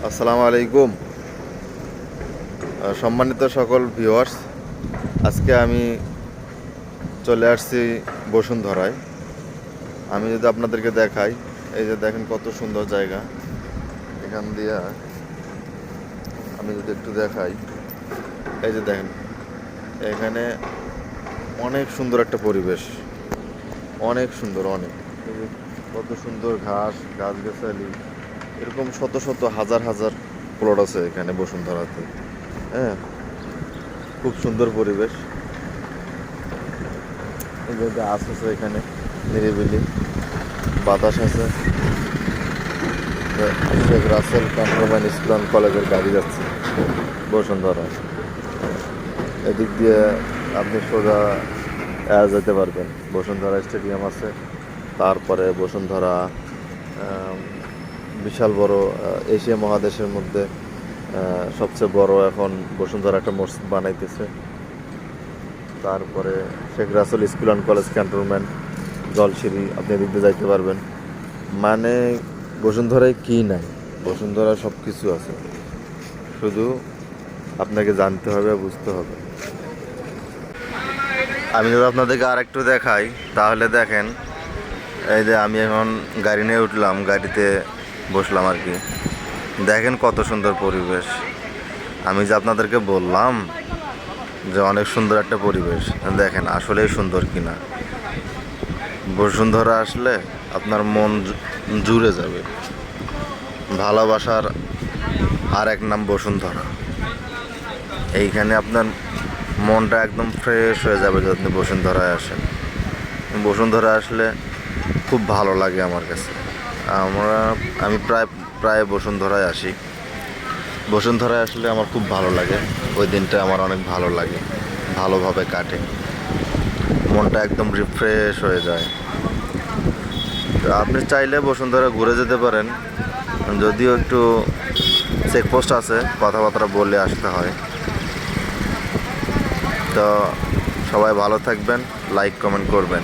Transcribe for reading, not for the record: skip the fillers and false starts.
আসসালামু আলাইকুম। সম্মানিত সকল ভিউয়ার্স, আজকে আমি চলে আসছি বসুন্ধরায়। আমি যদি আপনাদেরকে দেখাই, এই যে দেখেন কত সুন্দর জায়গা। এখান দিয়ে আমি যদি একটু দেখাই, এই যে দেখেন এখানে অনেক সুন্দর একটা পরিবেশ, অনেক সুন্দর, অনেক এই যে কত সুন্দর গাছগাছালি, এরকম শত শত হাজার হাজার প্লট আছে এখানে বসুন্ধরাতে। হ্যাঁ, খুব সুন্দর পরিবেশ। এই যে গাছ আছে এখানে, নিরিবিলি বাতাস আছে। Sheikh Russel cantonment school and কলেজের গাড়ি যাচ্ছে বসুন্ধরা। এদিক দিয়ে আপনি সোজা যেতে পারবেন। বসুন্ধরা স্টেডিয়াম আছে, তারপরে বসুন্ধরা বিশাল বড়, এশিয়া মহাদেশের মধ্যে সবচেয়ে বড় এখন বসুন্ধরা একটা মসজিদ বানাইতেছে। তারপরে Sheikh Russel school and college cantonment, Jolshiri, আপনি এদিক দিয়ে যাইতে পারবেন। মানে বসুন্ধরায় কি নাই, বসুন্ধরা সব কিছু আছে, শুধু আপনাকে জানতে হবে, বুঝতে হবে। আমি যদি আপনাদেরকে আর একটু দেখাই, তাহলে দেখেন এই যে আমি এখন গাড়ি নিয়ে উঠলাম, গাড়িতে বসলাম আর কি। দেখেন কত সুন্দর পরিবেশ। আমি যে আপনাদেরকে বললাম যে অনেক সুন্দর একটা পরিবেশ, দেখেন আসলেই সুন্দর কিনা। বসুন্ধরা আসলে আপনার মন জুড়ে যাবে। ভালোবাসার আর এক নাম বসুন্ধরা। এইখানে আপনার মনটা একদম ফ্রেশ হয়ে যাবে যদি আপনি বসুন্ধরায় আসেন। বসুন্ধরা আসলে খুব ভালো লাগে আমার কাছে। আমি প্রায় প্রায় বসুন্ধরায় আসি। বসুন্ধরায় আসলে আমার খুব ভালো লাগে। ওই দিনটা আমার অনেক ভালো লাগে, ভালোভাবে কাটে, মনটা একদম রিফ্রেশ হয়ে যায়। তো আপনি চাইলে বসুন্ধরা ঘুরে যেতে পারেন, যদিও একটু চেকপোস্ট আছে, কথাবার্তা বলে আসতে হয়। তো সবাই ভালো থাকবেন, লাইক কমেন্ট করবেন।